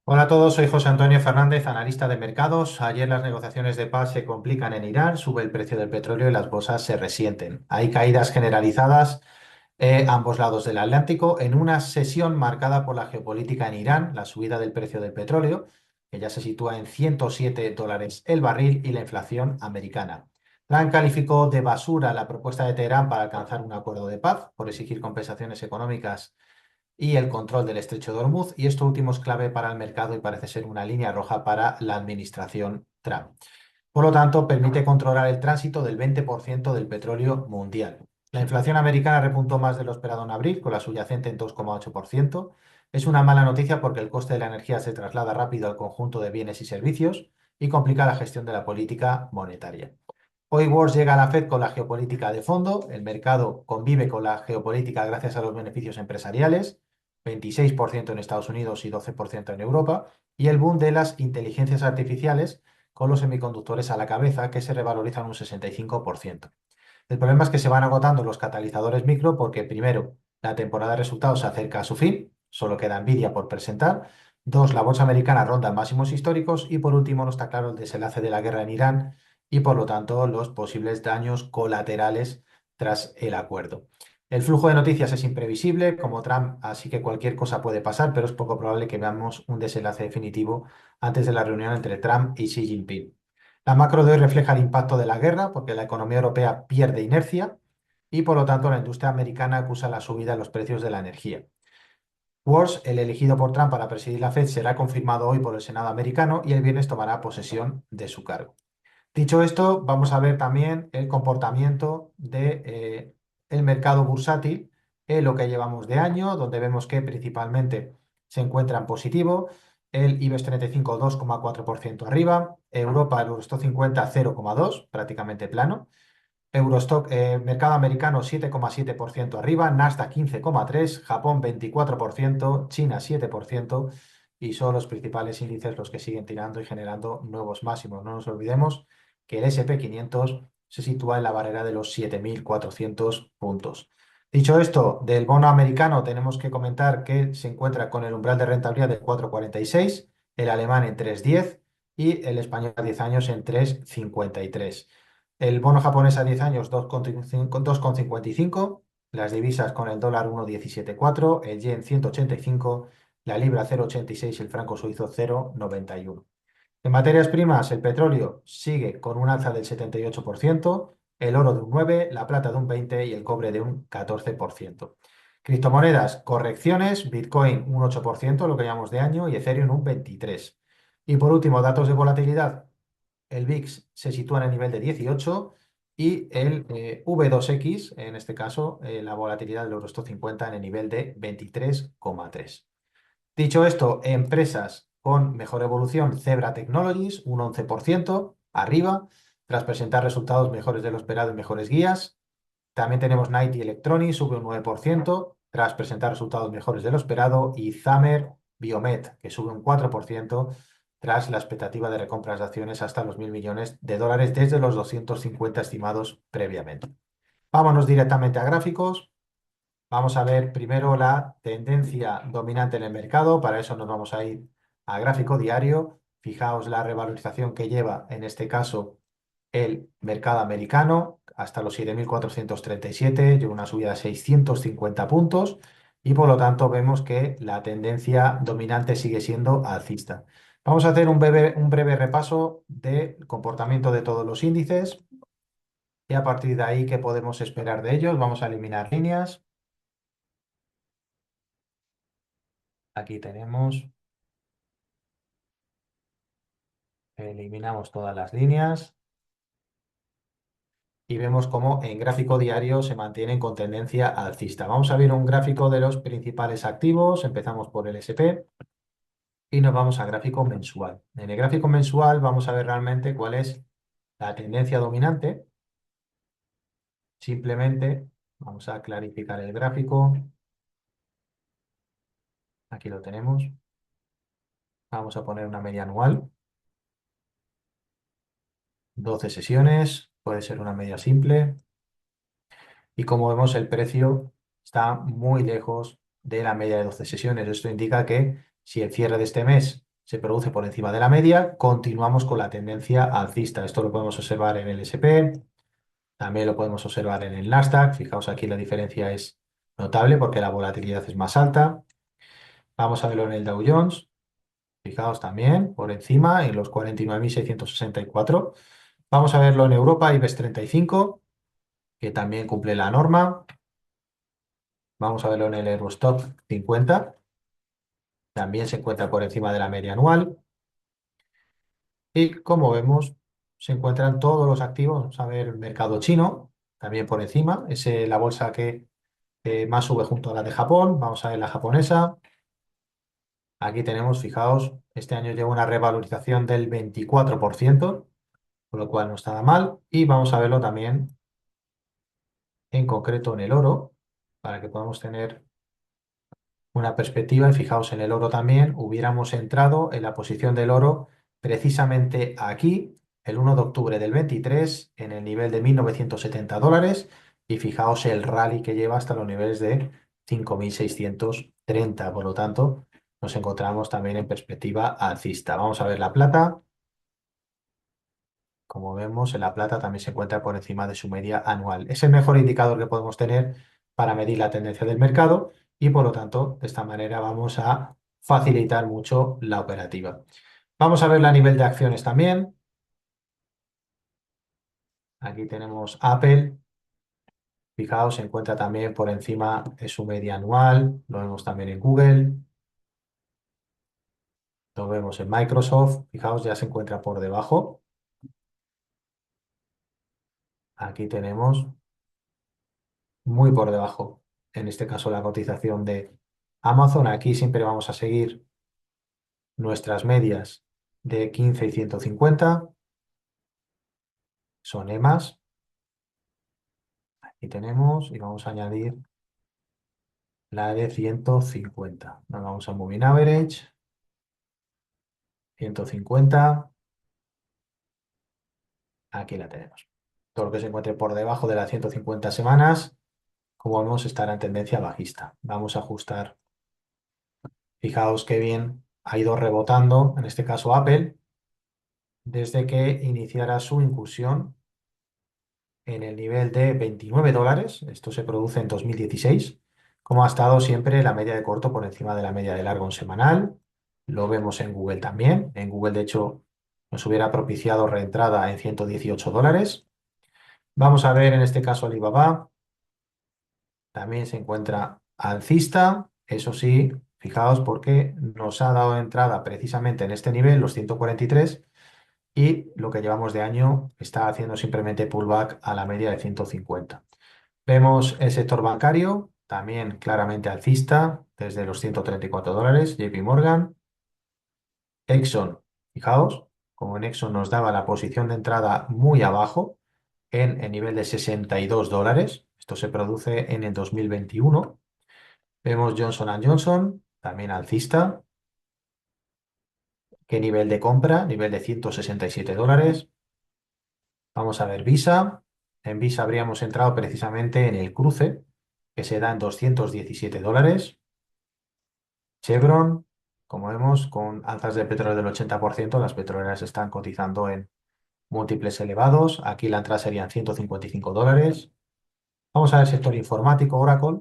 Hola a todos, soy José Antonio Fernández, analista de mercados. Ayer las negociaciones de paz se complican en Irán, sube el precio del petróleo y las bolsas se resienten. Hay caídas generalizadas ambos lados del Atlántico en una sesión marcada por la geopolítica en Irán, la subida del precio del petróleo, que ya se sitúa en $107 el barril, y la inflación americana. Trump calificó de basura la propuesta de Teherán para alcanzar un acuerdo de paz por exigir compensaciones económicas y el control del estrecho de Hormuz, y esto último es clave para el mercado y parece ser una línea roja para la administración Trump. Por lo tanto, permite controlar el tránsito del 20% del petróleo mundial. La inflación americana repuntó más de lo esperado en abril, con la subyacente en 2,8%. Es una mala noticia porque el coste de la energía se traslada rápido al conjunto de bienes y servicios y complica la gestión de la política monetaria. Hoy Wars llega a la Fed con la geopolítica de fondo. El mercado convive con la geopolítica gracias a los beneficios empresariales, 26% en Estados Unidos y 12% en Europa, y el boom de las inteligencias artificiales con los semiconductores a la cabeza, que se revalorizan un 65%. El problema es que se van agotando los catalizadores micro porque, primero, la temporada de resultados se acerca a su fin, solo queda Nvidia por presentar. Dos, la bolsa americana ronda máximos históricos. Y por último, no está claro el desenlace de la guerra en Irán y, por lo tanto, los posibles daños colaterales tras el acuerdo. El flujo de noticias es imprevisible, como Trump, así que cualquier cosa puede pasar, pero es poco probable que veamos un desenlace definitivo antes de la reunión entre Trump y Xi Jinping. La macro de hoy refleja el impacto de la guerra porque la economía europea pierde inercia y, por lo tanto, la industria americana acusa la subida en los precios de la energía. Walsh, el elegido por Trump para presidir la Fed, será confirmado hoy por el Senado americano y el viernes tomará posesión de su cargo. Dicho esto, vamos a ver también el comportamiento de el mercado bursátil en lo que llevamos de año, donde vemos que principalmente se encuentra en positivo. El IBEX 35 2,4% arriba, Europa, el Eurostoxx 50 0,2, prácticamente plano. Eurostock, mercado americano 7,7% arriba, Nasdaq 15,3%, Japón 24%, China 7%, y son los principales índices los que siguen tirando y generando nuevos máximos. No nos olvidemos que el SP 500 se sitúa en la barrera de los 7.400 puntos. Dicho esto, del bono americano tenemos que comentar que se encuentra con el umbral de rentabilidad de 4,46, el alemán en 3,10 y el español a 10 años en 3,53. El bono japonés a 10 años 2,55, las divisas con el dólar 1,174, el yen 185, la libra 0,86 y el franco suizo 0,91. En materias primas, el petróleo sigue con un alza del 78%, el oro de un 9%, la plata de un 20% y el cobre de un 14%. Criptomonedas, correcciones, Bitcoin un 8%, lo que llamamos de año, y Ethereum un 23%. Y por último, datos de volatilidad. El VIX se sitúa en el nivel de 18 y el V2X, en este caso, la volatilidad del Eurostoxx 50 en el nivel de 23,3. Dicho esto, empresas con mejor evolución, Zebra Technologies, un 11% arriba, tras presentar resultados mejores de lo esperado y mejores guías. También tenemos Night Electronics, sube un 9%, tras presentar resultados mejores de lo esperado, y Zamer Biomet, que sube un 4%, tras la expectativa de recompras de acciones hasta los $1.000 millones desde los 250 estimados previamente. Vámonos directamente a gráficos. Vamos a ver primero la tendencia dominante en el mercado. Para eso nos vamos a ir a gráfico diario. Fijaos la revalorización que lleva, en este caso, el mercado americano hasta los 7.437, lleva una subida de 650 puntos y, por lo tanto, vemos que la tendencia dominante sigue siendo alcista. Vamos a hacer un breve repaso del comportamiento de todos los índices y, a partir de ahí, qué podemos esperar de ellos. Vamos a eliminar líneas. Aquí tenemos, eliminamos todas las líneas y vemos cómo en gráfico diario se mantienen con tendencia alcista. Vamos a ver un gráfico de los principales activos. Empezamos por el SP y nos vamos a gráfico mensual. En el gráfico mensual vamos a ver realmente cuál es la tendencia dominante. Simplemente vamos a clarificar el gráfico. Aquí lo tenemos. Vamos a poner una media anual. 12 sesiones. Puede ser una media simple. Y como vemos, el precio está muy lejos de la media de 12 sesiones. Esto indica que si el cierre de este mes se produce por encima de la media, continuamos con la tendencia alcista. Esto lo podemos observar en el S&P, también lo podemos observar en el Nasdaq. Fijaos aquí la diferencia es notable porque la volatilidad es más alta. Vamos a verlo en el Dow Jones. Fijaos también por encima en los 49.664. Vamos a verlo en Europa, IBEX 35, que también cumple la norma. Vamos a verlo en el Eurostoxx 50. También se encuentra por encima de la media anual. Y como vemos, se encuentran todos los activos. Vamos a ver el mercado chino, también por encima. Es la bolsa que más sube junto a la de Japón. Vamos a ver la japonesa. Aquí tenemos, fijaos, este año lleva una revalorización del 24%, con lo cual no está nada mal. Y vamos a verlo también en concreto en el oro, para que podamos tener una perspectiva. Y fijaos, en el oro también hubiéramos entrado en la posición del oro precisamente aquí, el 1 de octubre del 23, en el nivel de $1.970. Y fijaos el rally que lleva hasta los niveles de 5.630. Por lo tanto, nos encontramos también en perspectiva alcista. Vamos a ver la plata. Como vemos, en la plata también se encuentra por encima de su media anual. Es el mejor indicador que podemos tener para medir la tendencia del mercado y, por lo tanto, de esta manera vamos a facilitar mucho la operativa. Vamos a ver a nivel de acciones también. Aquí tenemos Apple. Fijaos, se encuentra también por encima de su media anual. Lo vemos también en Google. Lo vemos en Microsoft. Fijaos, ya se encuentra por debajo. Aquí tenemos muy por debajo, en este caso la cotización de Amazon. Aquí siempre vamos a seguir nuestras medias de 15 y 150, son EMAs. Aquí tenemos y vamos a añadir la de 150. Nos vamos a Moving Average, 150, aquí la tenemos. Todo lo que se encuentre por debajo de las 150 semanas, como vemos, estará en tendencia bajista. Vamos a ajustar. Fijaos qué bien ha ido rebotando, en este caso Apple, desde que iniciara su incursión en el nivel de $29. Esto se produce en 2016. Como ha estado siempre la media de corto por encima de la media de largo en semanal. Lo vemos en Google también. En Google, de hecho, nos hubiera propiciado reentrada en $118. Vamos a ver en este caso Alibaba. También se encuentra alcista. Eso sí, fijaos porque nos ha dado entrada precisamente en este nivel, los 143. Y lo que llevamos de año está haciendo simplemente pullback a la media de 150. Vemos el sector bancario, también claramente alcista, desde los $134, JP Morgan. Exxon, fijaos, como en Exxon nos daba la posición de entrada muy abajo, en el nivel de $62. Esto se produce en el 2021. Vemos Johnson Johnson, también alcista. ¿Qué nivel de compra? Nivel de $167. Vamos a ver Visa. En Visa habríamos entrado precisamente en el cruce, que se da en $217. Chevron, como vemos, con alzas de petróleo del 80%, las petroleras están cotizando en múltiples elevados. Aquí la entrada serían $155. Vamos a ver el sector informático, Oracle,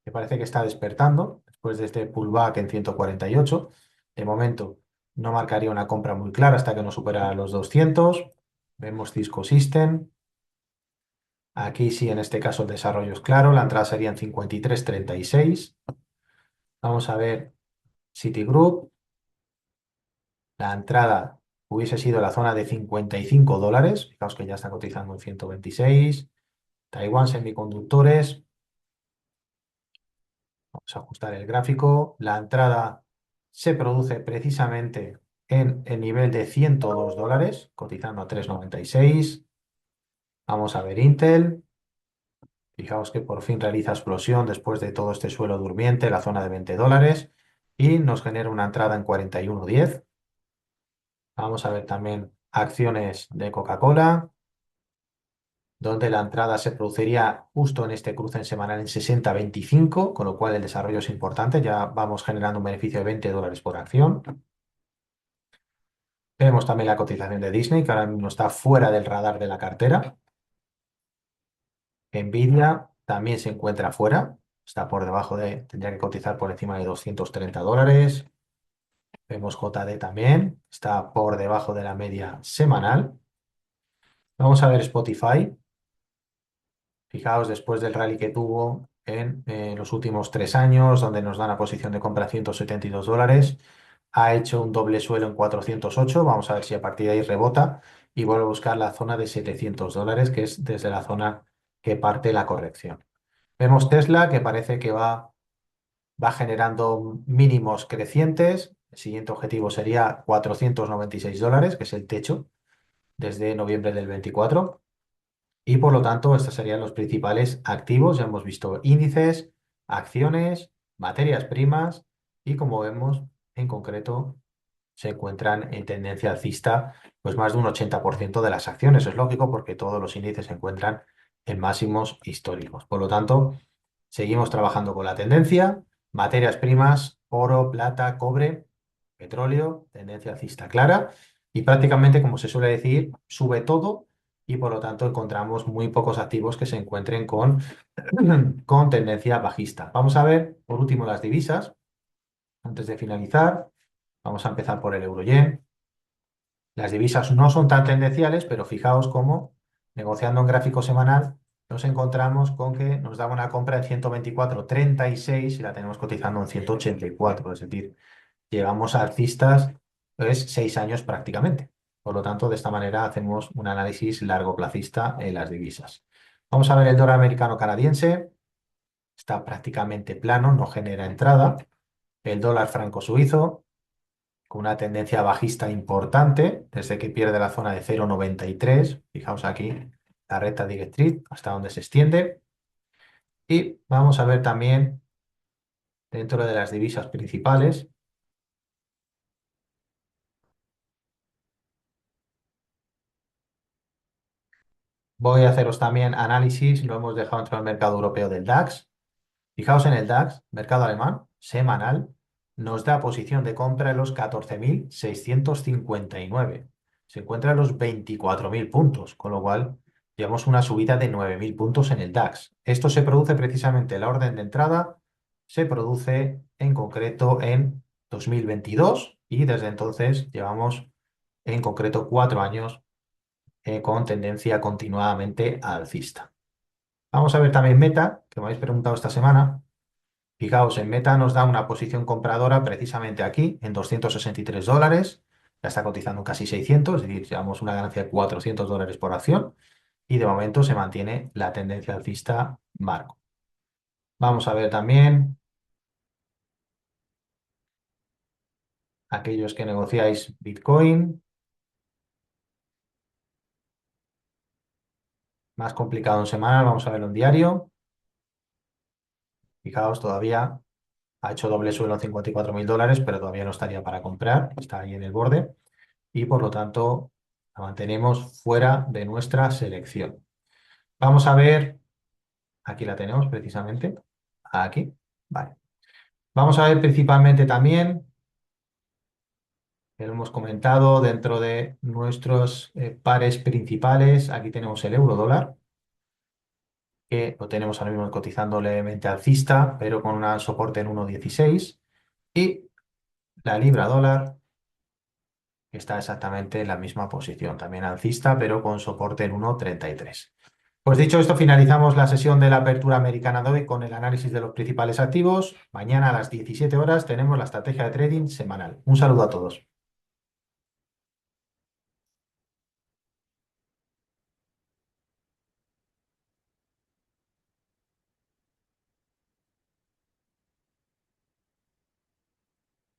que parece que está despertando después de este pullback en 148. De momento no marcaría una compra muy clara hasta que no supera los 200. Vemos Cisco System. Aquí sí, en este caso el desarrollo es claro, la entrada sería en 53,36. Vamos a ver Citigroup, la entrada hubiese sido la zona de $55, fijaos que ya está cotizando en 126. Taiwan Semiconductores, vamos a ajustar el gráfico, la entrada se produce precisamente en el nivel de $102, cotizando a 3,96. Vamos a ver Intel. Fijaos que por fin realiza explosión después de todo este suelo durmiente, la zona de $20, y nos genera una entrada en 41,10. Vamos a ver también acciones de Coca-Cola, donde la entrada se produciría justo en este cruce en semanal en 60,25, con lo cual el desarrollo es importante, ya vamos generando un beneficio de $20 por acción. Vemos también la cotización de Disney, que ahora mismo está fuera del radar de la cartera. Nvidia también se encuentra fuera, está por debajo tendría que cotizar por encima de $230. Vemos JD también, está por debajo de la media semanal. Vamos a ver Spotify. Fijaos, después del rally que tuvo en los últimos 3 años, donde nos da una posición de compra a $172, ha hecho un doble suelo en 408. Vamos a ver si a partir de ahí rebota y vuelve a buscar la zona de $700, que es desde la zona que parte la corrección. Vemos Tesla, que parece que va generando mínimos crecientes. El siguiente objetivo sería $496, que es el techo desde noviembre del 24. Y por lo tanto, estos serían los principales activos. Ya hemos visto índices, acciones, materias primas y como vemos, en concreto, se encuentran en tendencia alcista pues más de un 80% de las acciones. Es lógico porque todos los índices se encuentran en máximos históricos. Por lo tanto, seguimos trabajando con la tendencia. Materias primas, oro, plata, cobre, petróleo, tendencia alcista clara. Y prácticamente, como se suele decir, sube todo y por lo tanto encontramos muy pocos activos que se encuentren con tendencia bajista. Vamos a ver, por último, las divisas. Antes de finalizar, vamos a empezar por el euro-yen. Las divisas no son tan tendenciales, pero fijaos cómo, negociando en gráfico semanal, nos encontramos con que nos daba una compra en 124,36 y la tenemos cotizando en 184. Es decir, llegamos a alcistas, pues 6 años prácticamente. Por lo tanto, de esta manera hacemos un análisis largoplacista en las divisas. Vamos a ver el dólar americano canadiense. Está prácticamente plano, no genera entrada. El dólar franco suizo, con una tendencia bajista importante, desde que pierde la zona de 0,93. Fijaos aquí la recta directriz, hasta donde se extiende. Y vamos a ver también dentro de las divisas principales. Voy a haceros también análisis, lo hemos dejado dentro del mercado europeo del DAX. Fijaos en el DAX, mercado alemán, semanal, nos da posición de compra en los 14.659. Se encuentra en los 24.000 puntos, con lo cual llevamos una subida de 9.000 puntos en el DAX. Esto se produce precisamente, la orden de entrada se produce en concreto en 2022 y desde entonces llevamos en concreto 4 años con tendencia continuadamente alcista. Vamos a ver también Meta, que me habéis preguntado esta semana. Fijaos, en Meta nos da una posición compradora precisamente aquí, en $263. Ya está cotizando casi 600, es decir, llevamos una ganancia de $400 por acción y de momento se mantiene la tendencia alcista marco. Vamos a ver también aquellos que negociáis Bitcoin. Más complicado en semanal, vamos a verlo en diario. Fijaos, todavía ha hecho doble suelo en $54.000, pero todavía no estaría para comprar, está ahí en el borde y por lo tanto la mantenemos fuera de nuestra selección. Vamos a ver, aquí la tenemos precisamente, aquí, vale. Vamos a ver principalmente también, que lo hemos comentado dentro de nuestros pares principales, aquí tenemos el euro dólar, que lo tenemos ahora mismo cotizando levemente alcista, pero con un soporte en 1,16, y la libra dólar, que está exactamente en la misma posición, también alcista, pero con soporte en 1,33. Pues dicho esto, finalizamos la sesión de la apertura americana de hoy con el análisis de los principales activos. Mañana a las 17 horas tenemos la estrategia de trading semanal. Un saludo a todos.